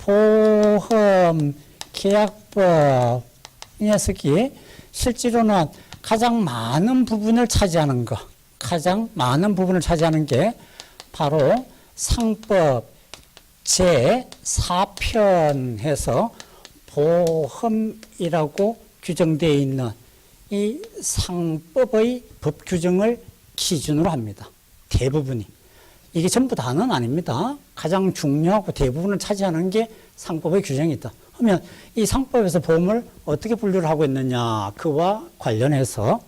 보험 계약법 이 녀석이 실제로는 가장 많은 부분을 차지하는 거, 가장 많은 부분을 차지하는 게 바로 상법 제4편에서 보험이라고 규정되어 있는 이 상법의 법 규정을 기준으로 합니다. 대부분이. 이게 전부 다는 아닙니다. 가장 중요하고 대부분을 차지하는 게 상법의 규정이다. 그러면 이 상법에서 보험을 어떻게 분류를 하고 있느냐, 그와 관련해서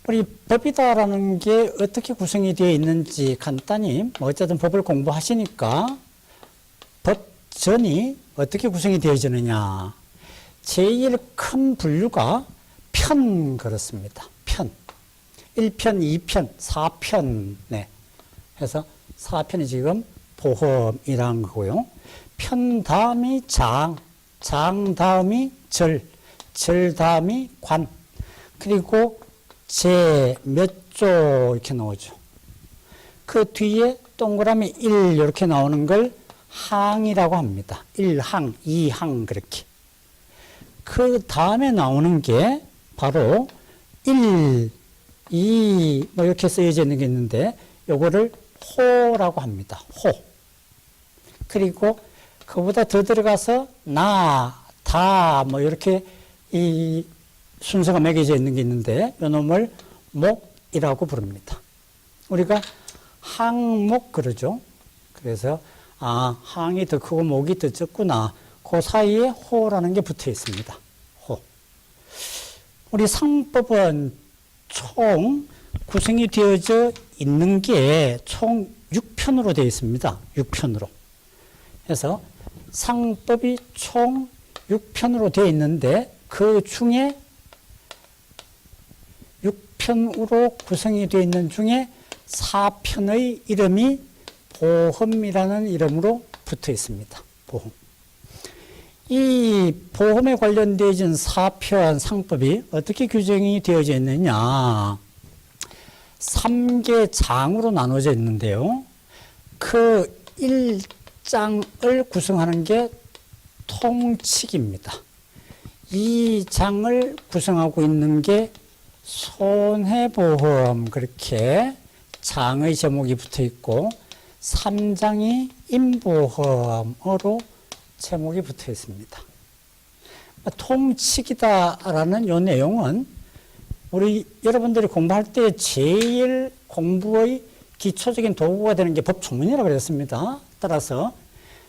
우리 법이다라는 게 어떻게 구성이 되어 있는지 간단히 어쨌든 법을 공부하시니까 법전이 어떻게 구성이 되어지느냐. 제일 큰 분류가 편 그렇습니다. 편. 1편, 2편, 4편. 네. 해서 4편이 지금 보험이라는 거고요. 편 다음이 장 다음이 절 다음이 관, 그리고 제 몇 조 이렇게 나오죠. 그 뒤에 동그라미 1 이렇게 나오는 걸 항이라고 합니다. 1항, 2항 그렇게. 그 다음에 나오는 게 바로 1, 2 뭐 이렇게 쓰여져 있는 게 있는데 요거를 호라고 합니다. 호. 그리고 그보다 더 들어가서 나, 다 뭐 이렇게 이 순서가 매겨져 있는 게 있는데 요놈을 목이라고 부릅니다. 우리가 항목 그러죠. 그래서 항이 더 크고 목이 더 적구나. 그 사이에 호라는 게 붙어 있습니다. 호. 우리 상법은 총 구성이 되어져 있는 게 총 6편으로 되어 있습니다. 6편으로. 그래서 상법이 총 6편으로 되어 있는데 그 중에 6편으로 구성이 되어 있는 중에 4편의 이름이 보험이라는 이름으로 붙어 있습니다. 보험. 이 보험에 관련되어진 4편 상법이 어떻게 규정이 되어져 있느냐. 3개 장으로 나눠져 있는데요. 그 1장을 구성하는 게 통칙입니다. 이 장을 구성하고 있는 게 손해보험, 그렇게 장의 제목이 붙어 있고 3장이 임보험으로 제목이 붙어 있습니다. 통칙이다라는 이 내용은 우리 여러분들이 공부할 때 제일 공부의 기초적인 도구가 되는 게 법조문이라고 그랬습니다. 따라서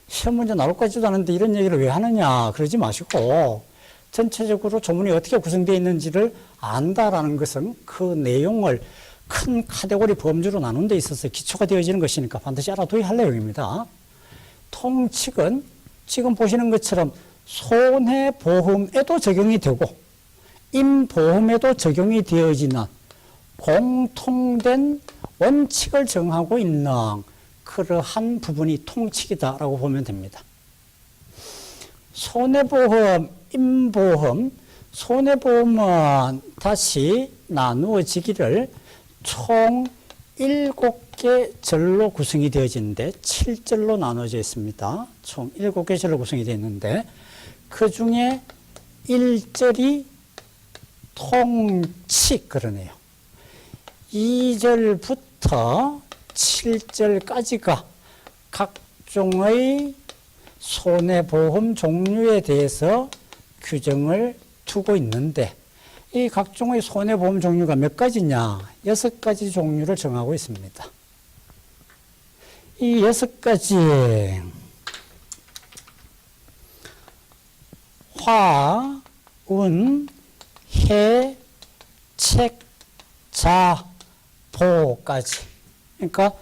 시험 문제 나올 것 같지도 않은데 이런 얘기를 왜 하느냐 그러지 마시고 전체적으로 조문이 어떻게 구성되어 있는지를 안다라는 것은 그 내용을 큰 카테고리 범주로 나눈 데 있어서 기초가 되어지는 것이니까 반드시 알아둬야 할 내용입니다. 통칙은 지금 보시는 것처럼 손해보험에도 적용이 되고 임보험에도 적용이 되어지는 공통된 원칙을 정하고 있는 그러한 부분이 통칙이다라고 보면 됩니다. 손해보험, 임보험, 손해보험은 다시 나누어지기를 총 7개 절로 구성이 되어지는데 7절로 나눠져 있습니다. 총 7개 절로 구성이 되어 있는데 그 중에 1절이 통칙 그러네요. 2절부터 7절까지가 각종의 손해보험 종류에 대해서 규정을 두고 있는데 이 각종의 손해보험 종류가 몇 가지냐? 6가지 종류를 정하고 있습니다. 이 6가지 화, 운, 해, 책, 자, 보까지. 그러니까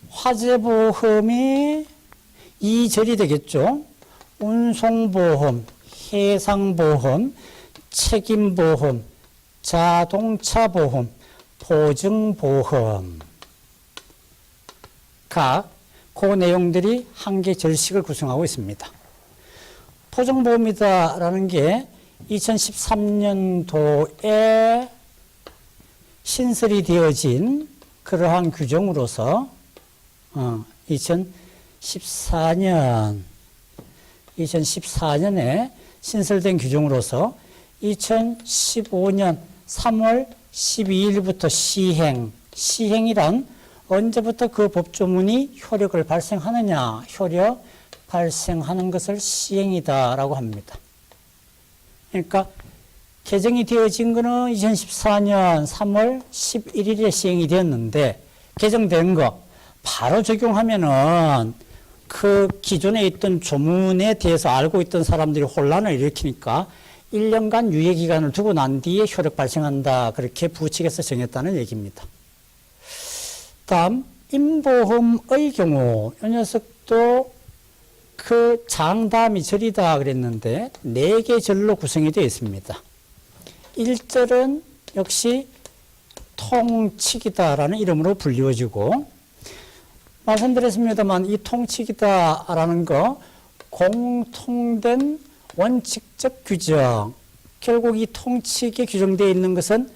화재보험이 2절이 되겠죠. 운송보험, 해상보험, 책임보험, 자동차보험, 보증보험. 각 그 내용들이 한 개 절식을 구성하고 있습니다. 보증보험이다라는 게 2013년도에 신설이 되어진 그러한 규정으로서 2014년 2014년에 신설된 규정으로서 2015년 3월 12일부터 시행이란 언제부터 그 법조문이 효력을 발생하느냐, 효력 발생하는 것을 시행이다라고 합니다. 그러니까 개정이 되어진 것은 2014년 3월 11일에 시행이 되었는데 개정된 거 바로 적용하면은 그 기존에 있던 조문에 대해서 알고 있던 사람들이 혼란을 일으키니까 1년간 유예기간을 두고 난 뒤에 효력 발생한다. 그렇게 부칙에서 정했다는 얘기입니다. 다음 임보험의 경우 이 녀석도 그 장다음이 절이다 그랬는데 4개 절로 구성이 되어 있습니다. 1절은 역시 통칙이다라는 이름으로 불리워지고 말씀드렸습니다만 이 통칙이다라는 거 공통된 원칙적 규정, 결국 이 통칙에 규정되어 있는 것은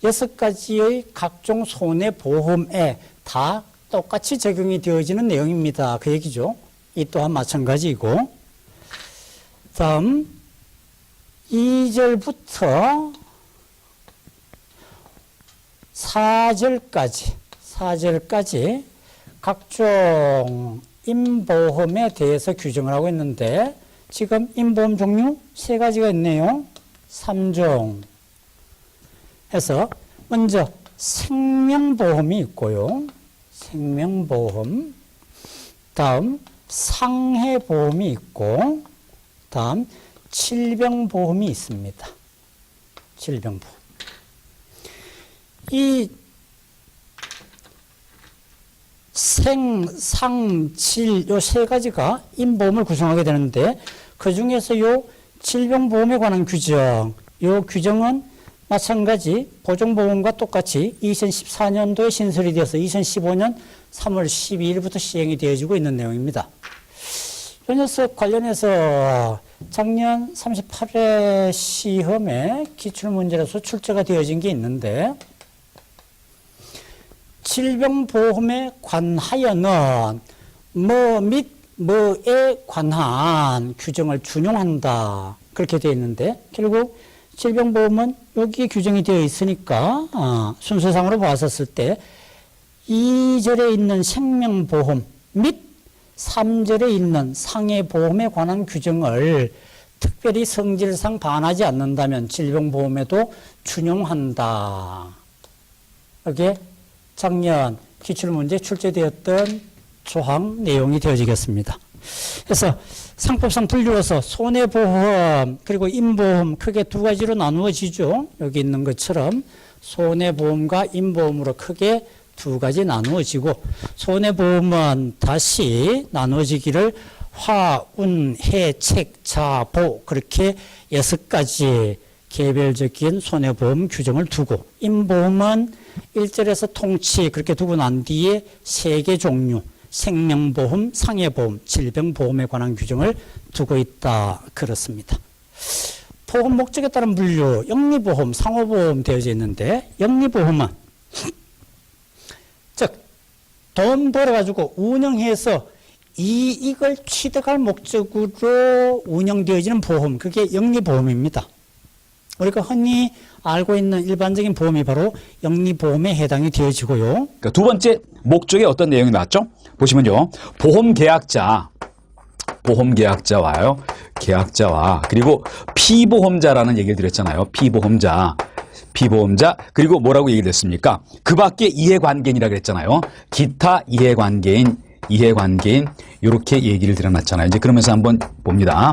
6가지의 각종 손해보험에 다 똑같이 적용이 되어지는 내용입니다. 그 얘기죠. 이 또한 마찬가지이고 다음 2절부터 4절까지 각종 임보험에 대해서 규정을 하고 있는데 지금 임보험 종류 3가지가 있네요. 3종 해서 먼저 생명보험이 있고요. 생명보험, 다음 상해보험이 있고 다음 질병보험이 있습니다. 질병보험. 이 생, 상, 질, 요 3가지가 임보험을 구성하게 되는데 그 중에서 요 질병보험에 관한 규정, 요 규정은 마찬가지 보종보험과 똑같이 2014년도에 신설이 되어서 2015년 3월 12일부터 시행이 되어지고 있는 내용입니다. 이 녀석 관련해서 작년 38회 시험에 기출문제로서 출제가 되어진 게 있는데 질병보험에 관하여는 뭐 및 뭐에 관한 규정을 준용한다. 그렇게 되어 있는데 결국 질병보험은 여기에 규정이 되어 있으니까 순서상으로 봤었을 때 2절에 있는 생명보험 및 3절에 있는 상해보험에 관한 규정을 특별히 성질상 반하지 않는다면 질병보험에도 준용한다. 이게 작년 기출문제 출제되었던 조항 내용이 되어지겠습니다. 그래서 상법상 분류해서 손해보험 그리고 임보험 크게 2가지로 나누어지죠. 여기 있는 것처럼 손해보험과 임보험으로 크게 2가지 나누어지고 손해보험은 다시 나누어지기를 화, 운, 해, 책, 자, 보 그렇게 6가지 개별적인 손해보험 규정을 두고 임보험은 1절에서 통치 그렇게 두고 난 뒤에 3개 종류 생명보험, 상해보험, 질병보험에 관한 규정을 두고 있다. 그렇습니다. 보험 목적에 따른 분류, 영리보험, 상호보험 되어져 있는데 영리보험은 즉 돈 벌어가지고 운영해서 이익을 취득할 목적으로 운영되어지는 보험, 그게 영리보험입니다. 우리가 흔히 알고 있는 일반적인 보험이 바로 영리보험에 해당이 되어지고요. 그러니까 2번째 목적에 어떤 내용이 나왔죠? 보시면요. 보험계약자와요. 계약자와 그리고 피보험자라는 얘기를 드렸잖아요. 피보험자 그리고 뭐라고 얘기를 했습니까? 그 밖에 이해관계인이라고 그랬잖아요. 기타 이해관계인 이렇게 얘기를 드려놨잖아요. 이제 그러면서 한번 봅니다.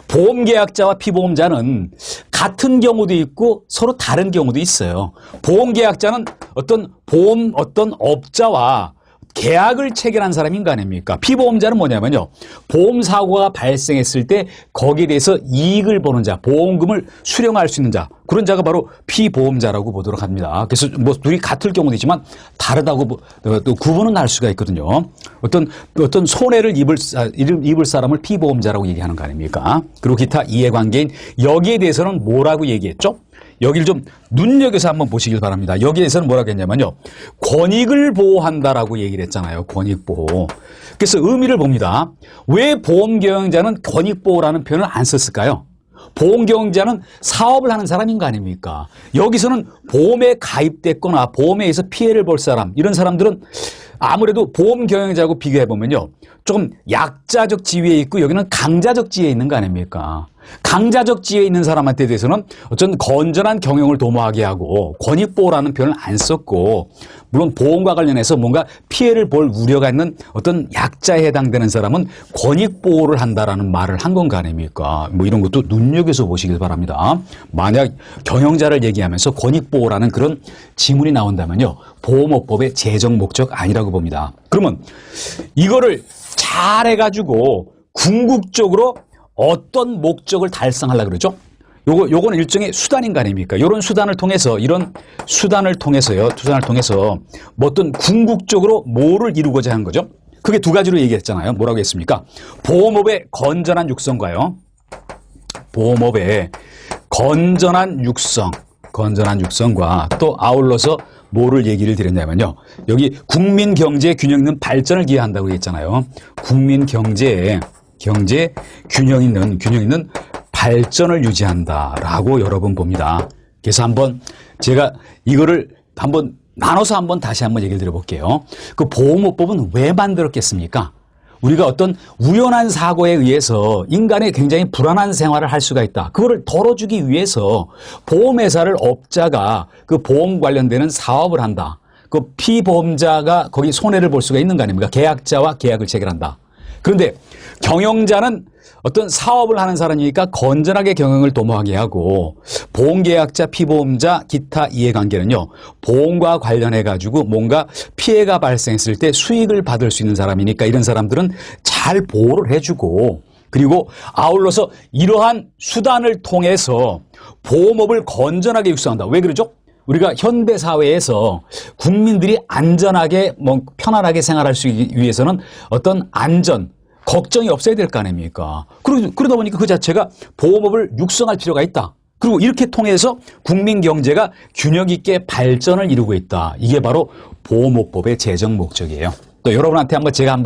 보험계약자와 피보험자는 같은 경우도 있고 서로 다른 경우도 있어요. 보험계약자는 어떤 업자와 계약을 체결한 사람인 거 아닙니까? 피보험자는 뭐냐면요. 보험사고가 발생했을 때 거기에 대해서 이익을 보는 자, 보험금을 수령할 수 있는 자, 그런 자가 바로 피보험자라고 보도록 합니다. 그래서 뭐 둘이 같을 경우도 있지만 다르다고 또 구분은 할 수가 있거든요. 어떤 손해를 입을 사람을 피보험자라고 얘기하는 거 아닙니까? 그리고 기타 이해관계인 여기에 대해서는 뭐라고 얘기했죠? 여기를 좀 눈여겨서 한번 보시길 바랍니다. 여기에서는 뭐라고 했냐면요. 권익을 보호한다라고 얘기를 했잖아요. 권익 보호. 그래서 의미를 봅니다. 왜 보험경영자는 권익 보호라는 표현을 안 썼을까요? 보험경영자는 사업을 하는 사람인 거 아닙니까? 여기서는 보험에 가입됐거나 보험에 의해서 피해를 볼 사람, 이런 사람들은 아무래도 보험경영자하고 비교해보면요. 조금 약자적 지위에 있고 여기는 강자적 지위에 있는 거 아닙니까? 강자적 지위에 있는 사람한테 대해서는 어쩐 건전한 경영을 도모하게 하고 권익보호라는 표현을 안 썼고, 물론 보험과 관련해서 뭔가 피해를 볼 우려가 있는 어떤 약자에 해당되는 사람은 권익보호를 한다라는 말을 한 건가 아닙니까? 뭐 이런 것도 눈여겨서 보시길 바랍니다. 만약 경영자를 얘기하면서 권익보호라는 그런 지문이 나온다면요. 보험업법의 재정 목적 아니라고 봅니다. 그러면 이거를 잘 해가지고 궁극적으로 어떤 목적을 달성하려고 그러죠? 요거는 일종의 수단인 거 아닙니까? 이런 수단을 통해서, 뭐 어떤 궁극적으로 뭐를 이루고자 하는 거죠? 그게 두 가지로 얘기했잖아요. 뭐라고 했습니까? 보험업의 건전한 육성과요. 보험업의 건전한 육성과 또 아울러서 뭐를 얘기를 드렸냐면요. 여기 국민 경제 균형 있는 발전을 기여한다고 했잖아요. 국민 경제 균형 있는 발전을 유지한다라고 여러 번 봅니다. 그래서 한번 제가 이거를 한번 나눠서 다시 한번 얘기를 드려볼게요. 그 보험업법은 왜 만들었겠습니까? 우리가 어떤 우연한 사고에 의해서 인간의 굉장히 불안한 생활을 할 수가 있다. 그거를 덜어주기 위해서 보험회사를 업자가 그 보험 관련되는 사업을 한다. 그 피보험자가 거기 손해를 볼 수가 있는 거 아닙니까? 계약자와 계약을 체결한다. 그런데 경영자는 어떤 사업을 하는 사람이니까 건전하게 경영을 도모하게 하고, 보험계약자, 피보험자, 기타 이해관계는요, 보험과 관련해가지고 뭔가 피해가 발생했을 때 수익을 받을 수 있는 사람이니까 이런 사람들은 잘 보호를 해주고, 그리고 아울러서 이러한 수단을 통해서 보험업을 건전하게 육성한다. 왜 그러죠? 우리가 현대 사회에서 국민들이 안전하게 편안하게 생활할 수 있기 위해서는 어떤 안전, 걱정이 없어야 될 거 아닙니까? 그러다 보니까 그 자체가 보험업을 육성할 필요가 있다. 그리고 이렇게 통해서 국민 경제가 균형 있게 발전을 이루고 있다. 이게 바로 보험업법의 재정 목적이에요. 또 여러분한테 제가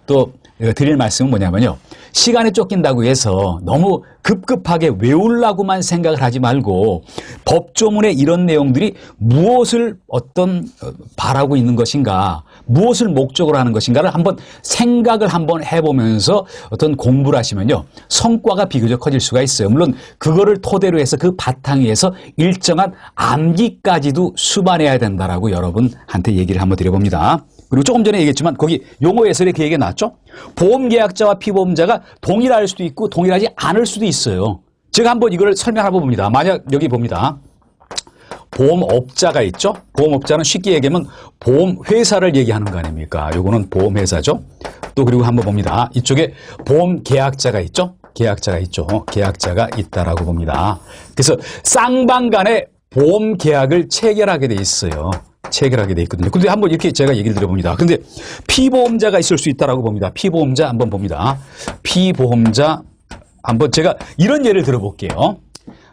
또 드릴 말씀은 뭐냐면요. 시간이 쫓긴다고 해서 너무 급급하게 외우려고만 생각을 하지 말고, 법조문의 이런 내용들이 무엇을 바라고 있는 것인가, 무엇을 목적으로 하는 것인가를 한번 생각을 해보면서 어떤 공부를 하시면요. 성과가 비교적 커질 수가 있어요. 물론 그거를 토대로 해서 그 바탕 위에서 일정한 암기까지도 수반해야 된다라고 여러분한테 얘기를 한번 드려봅니다. 그리고 조금 전에 얘기했지만 거기 용어 해설에 그 얘기가 나왔죠? 보험계약자와 피보험자가 동일할 수도 있고 동일하지 않을 수도 있어요. 제가 한번 이걸 설명해 봅니다. 만약 여기 봅니다. 보험업자가 있죠? 보험업자는 쉽게 얘기하면 보험회사를 얘기하는 거 아닙니까? 요거는 보험회사죠? 또 그리고 한번 봅니다. 이쪽에 보험계약자가 있죠? 계약자가 있다라고 봅니다. 그래서 쌍방 간에 보험계약을 체결하게 돼 있어요. 체결하게 돼 있거든요. 근데 한번 이렇게 제가 얘기를 드려봅니다. 근데 피보험자가 있을 수 있다라고 봅니다. 피보험자 한번 봅니다. 피보험자 한번 제가 이런 예를 들어볼게요.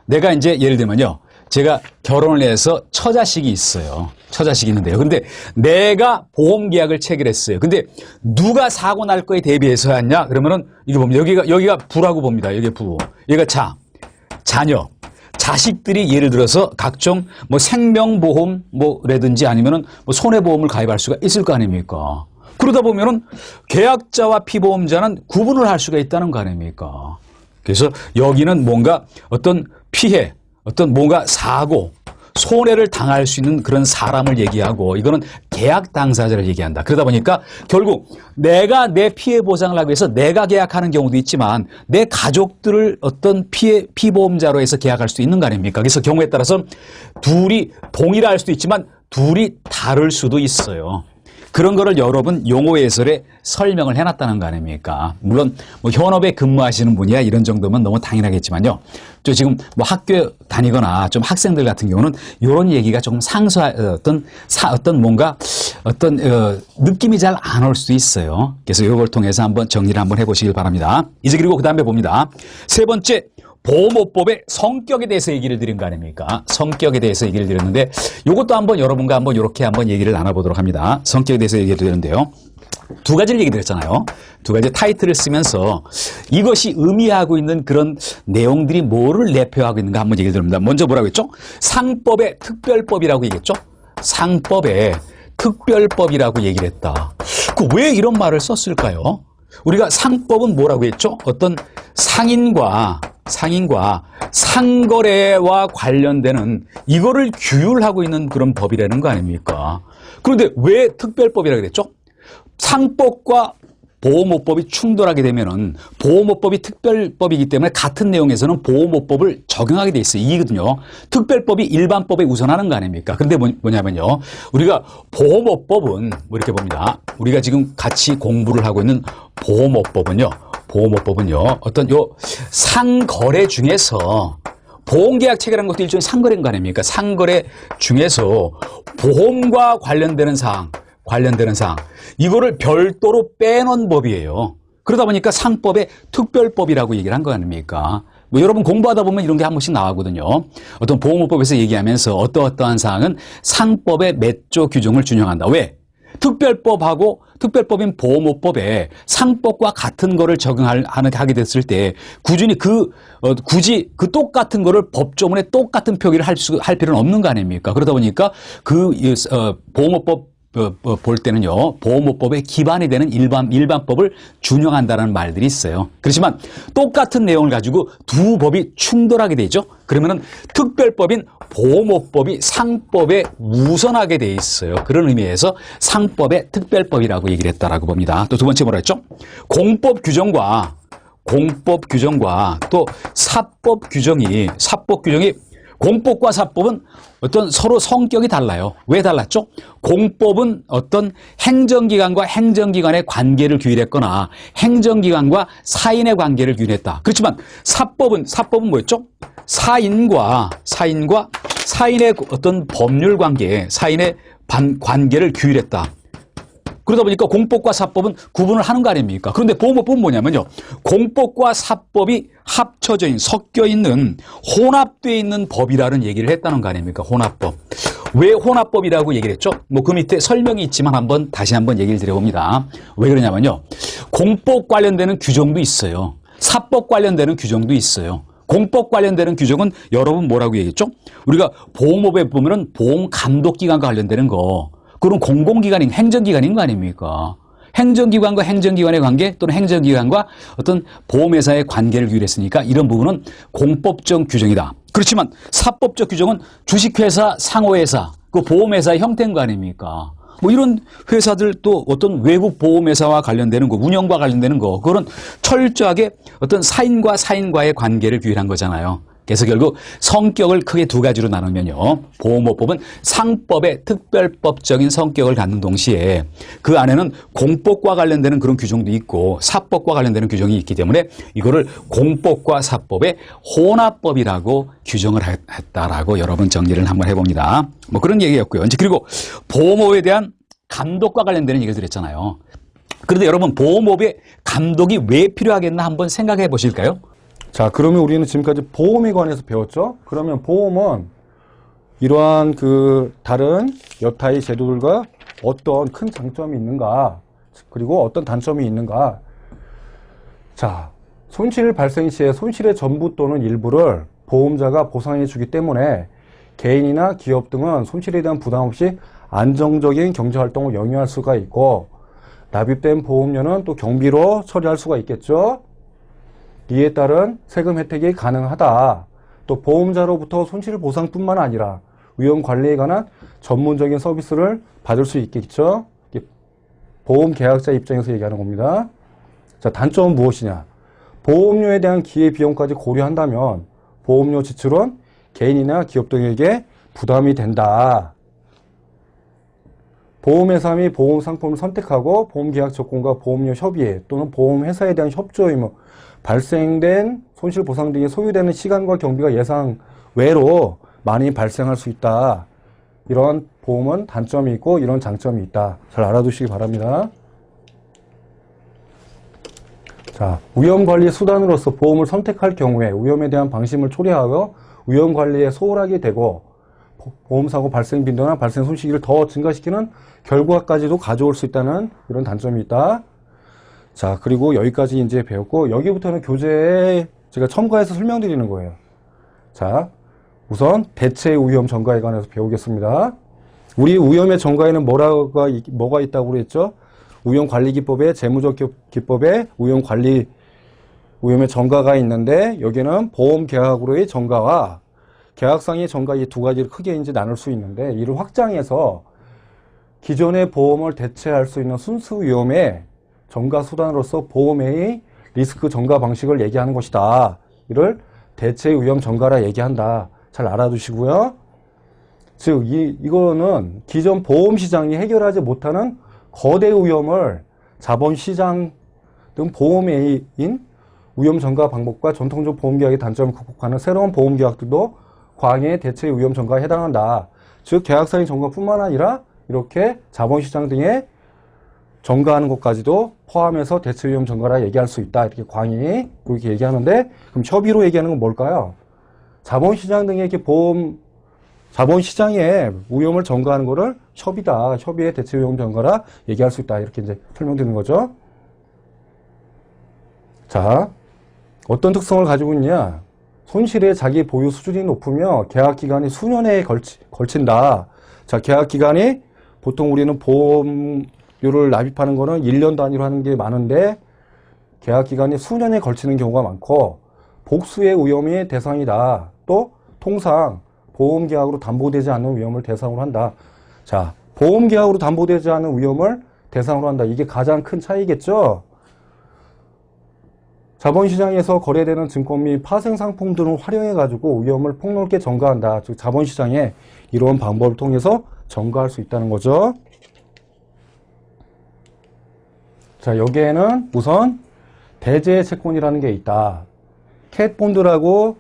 내가 이제 예를 들면요. 제가 결혼을 해서 처자식이 있어요. 처자식이 있는데요. 근데 내가 보험계약을 체결했어요. 근데 누가 사고 날 거에 대비해서 했냐? 그러면은 이거 봅니다. 여기가 부라고 봅니다. 여기 부. 여기가 자녀. 자식들이 예를 들어서 각종 생명보험라든지 아니면은 손해보험을 가입할 수가 있을 거 아닙니까? 그러다 보면은 계약자와 피보험자는 구분을 할 수가 있다는 거 아닙니까? 그래서 여기는 뭔가 어떤 피해, 뭔가 사고, 손해를 당할 수 있는 그런 사람을 얘기하고, 이거는 계약 당사자를 얘기한다. 그러다 보니까 결국 내가 내 피해 보상을 하기 위해서 내가 계약하는 경우도 있지만 내 가족들을 어떤 피보험자로 해서 계약할 수도 있는 거 아닙니까? 그래서 경우에 따라서 둘이 동일할 수도 있지만 둘이 다를 수도 있어요. 그런 거를 여러분 용어 해설에 설명을 해놨다는 거 아닙니까? 물론 현업에 근무하시는 분이야 이런 정도면 너무 당연하겠지만요. 저 지금 학교 다니거나 좀 학생들 같은 경우는 이런 얘기가 조금 느낌이 잘 안 올 수도 있어요. 그래서 이걸 통해서 한번 정리를 한번 해보시길 바랍니다. 이제 그리고 그 다음에 봅니다. 세 번째, 보호모법의 성격에 대해서 얘기를 드린 거 아닙니까? 성격에 대해서 얘기를 드렸는데 이것도 한번 여러분과 한번 이렇게 한번 얘기를 나눠보도록 합니다. 성격에 대해서 얘기를 드렸는데요. 두 가지를 얘기 드렸잖아요. 두 가지 타이틀을 쓰면서 이것이 의미하고 있는 그런 내용들이 뭐를 내표하고 있는가 한번 얘기를 드립니다. 먼저 뭐라고 했죠? 상법의 특별법이라고 얘기했죠? 상법의 특별법이라고 얘기를 했다. 왜 이런 말을 썼을까요? 우리가 상법은 뭐라고 했죠? 어떤 상인과 상거래와 관련되는 이거를 규율하고 있는 그런 법이라는 거 아닙니까? 그런데 왜 특별법이라고 그랬죠? 상법과 보호모법이 충돌하게 되면은 보호모법이 특별법이기 때문에 같은 내용에서는 보호모법을 적용하게 돼 있어요. 이거든요. 특별법이 일반법에 우선하는 거 아닙니까? 근데 뭐냐면요. 우리가 보호모법은 뭐 이렇게 봅니다. 우리가 지금 같이 공부를 하고 있는 보호모법은요. 어떤 요 상거래 중에서 보험계약 체결한 것도 일종의 상거래인 거 아닙니까? 상거래 중에서 보험과 관련되는 사항 이거를 별도로 빼놓은 법이에요. 그러다 보니까 상법의 특별법이라고 얘기를 한 거 아닙니까? 뭐 여러분 공부하다 보면 이런 게 한 번씩 나오거든요. 어떤 보호법에서 얘기하면서 어떠한 사항은 상법의 몇 조 규정을 준용한다. 왜? 특별법인 보호모법에 상법과 같은 거를 적용하게 됐을 때 굳이 그 똑같은 거를 법조문에 똑같은 표기를 할 필요는 없는 거 아닙니까? 그러다 보니까 보호모법 볼 때는요, 보호모법에 기반이 되는 일반법을 준용한다는 말들이 있어요. 그렇지만 똑같은 내용을 가지고 두 법이 충돌하게 되죠. 그러면은 특별법인 보호모법이 상법에 우선하게 돼 있어요. 그런 의미에서 상법의 특별법이라고 얘기를 했다라고 봅니다. 또 두 번째 뭐라 했죠? 공법 규정과 또 사법 규정이 공법과 사법은 어떤 서로 성격이 달라요. 왜 달랐죠? 공법은 어떤 행정기관과 행정기관의 관계를 규율했거나 행정기관과 사인의 관계를 규율했다. 그렇지만 사법은 뭐였죠? 사인과 사인의 어떤 법률 관계, 사인의 관계를 규율했다. 그러다 보니까 공법과 사법은 구분을 하는 거 아닙니까? 그런데 보호모법은 뭐냐면요. 공법과 사법이 섞여 있는, 혼합되어 있는 법이라는 얘기를 했다는 거 아닙니까? 혼합법. 왜 혼합법이라고 얘기를 했죠? 뭐 그 밑에 설명이 있지만 다시 한번 얘기를 드려봅니다. 왜 그러냐면요. 공법 관련되는 규정도 있어요. 사법 관련되는 규정도 있어요. 공법 관련되는 규정은 여러분 뭐라고 얘기했죠? 우리가 보호모법에 보면은 보험감독기관과 관련되는 거. 그런 공공기관인, 행정기관인 거 아닙니까? 행정기관과 행정기관의 관계 또는 행정기관과 어떤 보험회사의 관계를 규율했으니까 이런 부분은 공법적 규정이다. 그렇지만 사법적 규정은 주식회사, 상호회사, 그 보험회사의 형태인 거 아닙니까? 뭐 이런 회사들 또 어떤 외국 보험회사와 관련되는 거, 운영과 관련되는 거, 그거는 철저하게 어떤 사인과의 관계를 규율한 거잖아요. 그래서 결국 성격을 크게 두 가지로 나누면요. 보호모법은 상법의 특별법적인 성격을 갖는 동시에 그 안에는 공법과 관련되는 그런 규정도 있고 사법과 관련되는 규정이 있기 때문에 이거를 공법과 사법의 혼합법이라고 규정을 했다라고 여러분 정리를 한번 해봅니다. 뭐 그런 얘기였고요. 이제 그리고 보호모법에 대한 감독과 관련되는 얘기를 드렸잖아요. 그런데 여러분 보호모법의 감독이 왜 필요하겠나 한번 생각해 보실까요? 자, 그러면 우리는 지금까지 보험에 관해서 배웠죠? 그러면 보험은 이러한 다른 여타의 제도들과 어떤 큰 장점이 있는가, 그리고 어떤 단점이 있는가. 자, 손실 발생 시에 손실의 전부 또는 일부를 보험자가 보상해 주기 때문에 개인이나 기업 등은 손실에 대한 부담 없이 안정적인 경제활동을 영위할 수가 있고, 납입된 보험료는 또 경비로 처리할 수가 있겠죠? 이에 따른 세금 혜택이 가능하다. 또 보험자로부터 손실보상뿐만 아니라 위험관리에 관한 전문적인 서비스를 받을 수 있겠죠. 보험계약자 입장에서 얘기하는 겁니다. 자, 단점은 무엇이냐? 보험료에 대한 기회비용까지 고려한다면 보험료 지출은 개인이나 기업 등에게 부담이 된다. 보험회사 및 보험상품을 선택하고 보험계약 조건과 보험료 협의회 또는 보험회사에 대한 협조 의무, 발생된 손실보상 등이 소요되는 시간과 경비가 예상 외로 많이 발생할 수 있다. 이런 보험은 단점이 있고 이런 장점이 있다. 잘 알아두시기 바랍니다. 자, 위험관리 수단으로서 보험을 선택할 경우에 위험에 대한 방심을 초래하여 위험관리에 소홀하게 되고 보험사고 발생 빈도나 발생 손실을 더 증가시키는 결과까지도 가져올 수 있다는 이런 단점이 있다. 자, 그리고 여기까지 이제 배웠고, 여기부터는 교재에 제가 첨가해서 설명드리는 거예요. 자, 우선 대체 위험 전가에 관해서 배우겠습니다. 우리 위험의 전가에는 뭐가 있다고 그랬죠? 위험관리기법에 재무적 기법에 위험의 전가가 있는데, 여기는 보험계약으로의 전가와 계약상의 전가 이 두 가지를 크게 이제 나눌 수 있는데, 이를 확장해서 기존의 보험을 대체할 수 있는 순수 위험의 전가 수단으로서 보험의 리스크 전가 방식을 얘기하는 것이다. 이를 대체 위험 전가라 얘기한다. 잘 알아두시고요. 즉, 이거는 기존 보험 시장이 해결하지 못하는 거대 위험을 자본시장 등 보험인 위험 전가 방법과 전통적 보험계약의 단점을 극복하는 새로운 보험계약들도 광해 대체 위험 전가에 해당한다. 즉, 계약상의 전가뿐만 아니라 이렇게 자본시장 등에 전가하는 것까지도 포함해서 대체 위험 전가라 얘기할 수 있다. 이렇게 광해 그렇게 얘기하는데, 그럼 협의로 얘기하는 건 뭘까요? 자본시장 등의 이렇게 자본시장에 위험을 전가하는 거를 협의다. 협의의 대체 위험 전가라 얘기할 수 있다. 이렇게 이제 설명드리는 거죠. 자, 어떤 특성을 가지고 있냐? 손실의 자기 보유 수준이 높으며 계약 기간이 수년에 걸친다. 자, 계약 기간이 보통 우리는 보험료를 납입하는 거는 1년 단위로 하는 게 많은데, 계약 기간이 수년에 걸치는 경우가 많고, 복수의 위험이 대상이다. 또 통상 보험계약으로 담보되지 않는 위험을 대상으로 한다. 자, 보험계약으로 담보되지 않는 위험을 대상으로 한다. 이게 가장 큰 차이겠죠? 자본시장에서 거래되는 증권 및 파생상품 등을 활용해가지고 위험을 폭넓게 전가한다. 즉, 자본시장에 이런 방법을 통해서 전가할 수 있다는 거죠. 자, 여기에는 우선 대제 채권이라는 게 있다. 캣본드라고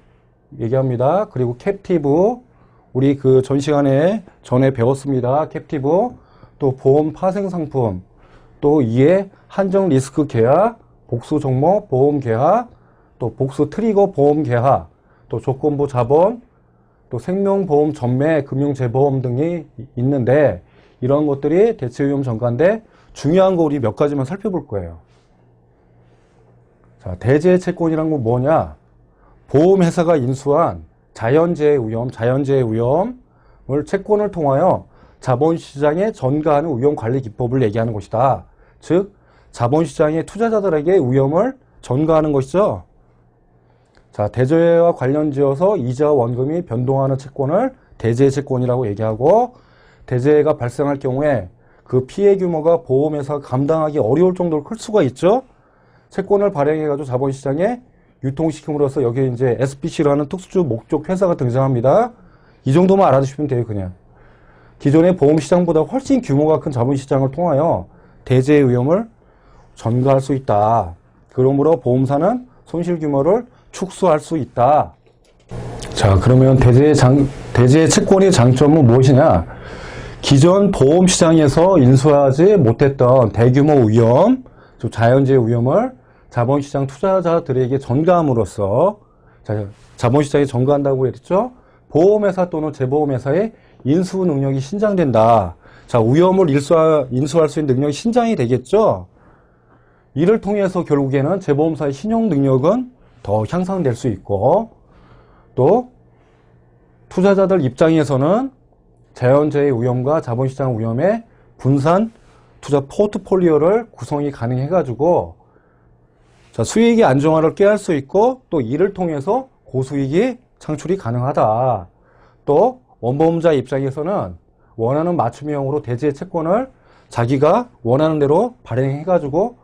얘기합니다. 그리고 캡티브, 우리 그 전 시간에 전에 배웠습니다. 캡티브, 또 보험 파생 상품, 또 이에 한정 리스크 계약, 복수 종목 보험 계약, 또 복수 트리거 보험 계약, 또 조건부 자본, 또 생명보험 전매 금융재보험 등이 있는데, 이런 것들이 대체 위험 전가인데, 중요한 거 우리 몇 가지만 살펴볼 거예요. 자, 대제 채권이란 건 뭐냐? 보험회사가 인수한 자연재해 위험을 채권을 통하여 자본시장에 전가하는 위험관리 기법을 얘기하는 것이다. 즉, 자본시장의 투자자들에게 위험을 전가하는 것이죠. 자, 대제와 관련지어서 이자와 원금이 변동하는 채권을 대제 채권이라고 얘기하고, 대제가 발생할 경우에 그 피해 규모가 보험회사가 감당하기 어려울 정도로 클 수가 있죠. 채권을 발행해가지고 자본시장에 유통시킴으로써 여기에 이제 SPC라는 특수 목적 회사가 등장합니다. 이 정도만 알아두시면 돼요, 그냥. 기존의 보험시장보다 훨씬 규모가 큰 자본시장을 통하여 대제의 위험을 전가할 수 있다. 그러므로 보험사는 손실 규모를 축소할 수 있다. 자, 그러면 대제 채권의 장점은 무엇이냐? 기존 보험시장에서 인수하지 못했던 대규모 위험, 즉 자연재해 위험을 자본시장 투자자들에게 전가함으로써, 자본시장에 전가한다고 했죠? 보험회사 또는 재보험회사의 인수 능력이 신장된다. 자, 위험을 인수할 수 있는 능력이 신장이 되겠죠? 이를 통해서 결국에는 재보험사의 신용 능력은 더 향상될 수 있고, 또 투자자들 입장에서는 자연재해 위험과 자본시장 위험의 분산 투자 포트폴리오를 구성이 가능해가지고, 자, 수익의 안정화를 꾀할 수 있고, 또 이를 통해서 고수익이 창출이 가능하다. 또 원보험자 입장에서는 원하는 맞춤형으로 대제 채권을 자기가 원하는 대로 발행해가지고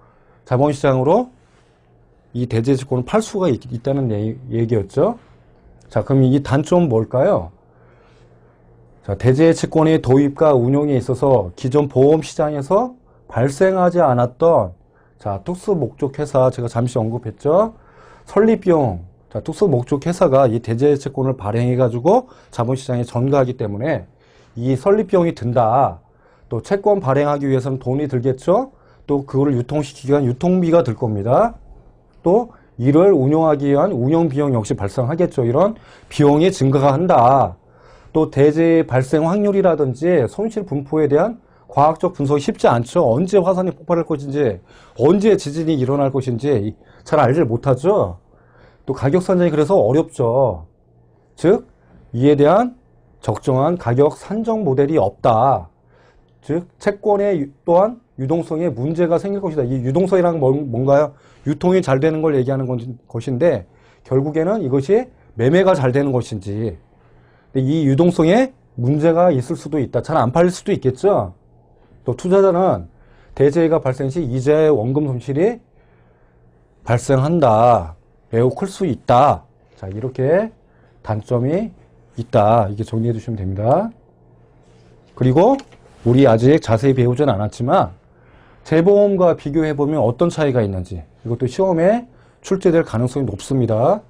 자본시장으로 이 대제 채권을 팔 수가 있다는 얘기였죠. 자, 그럼 이 단점은 뭘까요? 자, 대제 채권의 도입과 운용에 있어서 기존 보험시장에서 발생하지 않았던, 자, 특수 목적 회사 제가 잠시 언급했죠. 설립비용, 자, 특수 목적 회사가 이 대제 채권을 발행해가지고 자본시장에 전가하기 때문에 이 설립비용이 든다. 또 채권 발행하기 위해서는 돈이 들겠죠. 또 그거를 유통시키기 위한 유통비가 들 겁니다. 또 이를 운영하기 위한 운영 비용 역시 발생하겠죠. 이런 비용이 증가가 한다. 또 대재해 발생 확률이라든지 손실 분포에 대한 과학적 분석이 쉽지 않죠. 언제 화산이 폭발할 것인지, 언제 지진이 일어날 것인지 잘 알지 못하죠. 또 가격 산정이 그래서 어렵죠. 즉, 이에 대한 적정한 가격 산정 모델이 없다. 즉, 채권에 또한 유동성에 문제가 생길 것이다. 이 유동성이란 뭔가요? 유통이 잘 되는 걸 얘기하는 것인데, 결국에는 이것이 매매가 잘 되는 것인지, 이 유동성에 문제가 있을 수도 있다. 잘 안 팔릴 수도 있겠죠. 또 투자자는 대재해가 발생 시 이자의 원금 손실이 발생한다. 매우 클 수 있다. 자, 이렇게 단점이 있다. 이게 정리해 주시면 됩니다. 그리고 우리 아직 자세히 배우지는 않았지만 재보험과 비교해 보면 어떤 차이가 있는지 이것도 시험에 출제될 가능성이 높습니다.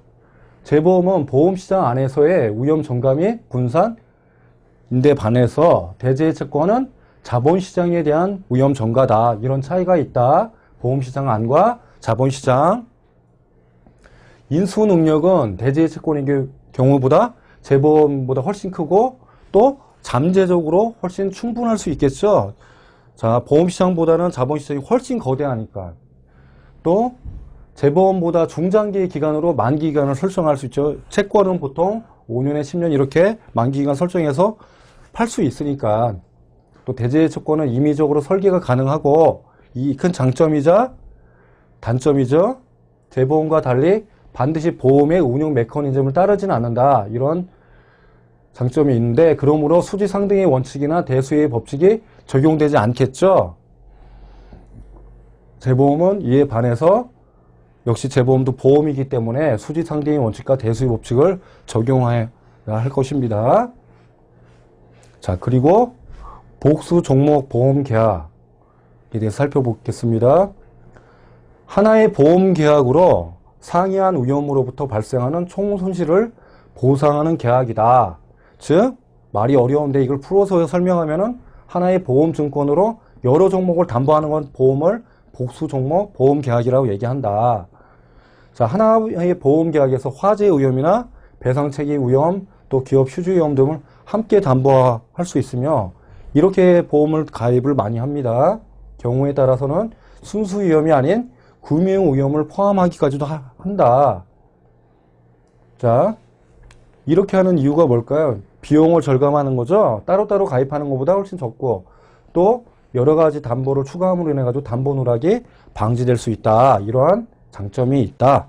재보험은 보험시장 안에서의 위험 전가 및 분산인데 반해서 대재해 채권은 자본시장에 대한 위험 전가다. 이런 차이가 있다. 보험시장 안과 자본시장. 인수 능력은 대재해 채권의 경우보다 재보험보다 훨씬 크고 또 잠재적으로 훨씬 충분할 수 있겠죠. 자, 보험시장보다는 자본시장이 훨씬 거대하니까. 또 재보험보다 중장기 기간으로 만기 기간을 설정할 수 있죠. 채권은 보통 5년에 10년 이렇게 만기 기간 설정해서 팔 수 있으니까. 또 대재해 채권은 임의적으로 설계가 가능하고 이 큰 장점이자 단점이죠. 재보험과 달리 반드시 보험의 운용 메커니즘을 따르지는 않는다. 이런 장점이 있는데 그러므로 수지 상등의 원칙이나 대수의 법칙이 적용되지 않겠죠. 재보험은 이에 반해서 역시 재보험도 보험이기 때문에 수지 상등의 원칙과 대수의 법칙을 적용해야 할 것입니다. 자, 그리고 복수 종목 보험 계약에 대해서 살펴보겠습니다. 하나의 보험 계약으로 상이한 위험으로부터 발생하는 총 손실을 보상하는 계약이다. 즉, 말이 어려운데 이걸 풀어서 설명하면은 하나의 보험 증권으로 여러 종목을 담보하는 건 보험을 복수 종목 보험 계약이라고 얘기한다. 자, 하나의 보험 계약에서 화재 위험이나 배상 책임 위험, 또 기업 휴지 위험 등을 함께 담보할 수 있으며 이렇게 보험을 가입을 많이 합니다. 경우에 따라서는 순수 위험이 아닌 금융 위험을 포함하기까지도 한다. 자, 이렇게 하는 이유가 뭘까요? 비용을 절감하는 거죠. 따로따로 가입하는 것보다 훨씬 적고 또 여러 가지 담보를 추가함으로 인해 가지고 담보 누락이 방지될 수 있다. 이러한 장점이 있다.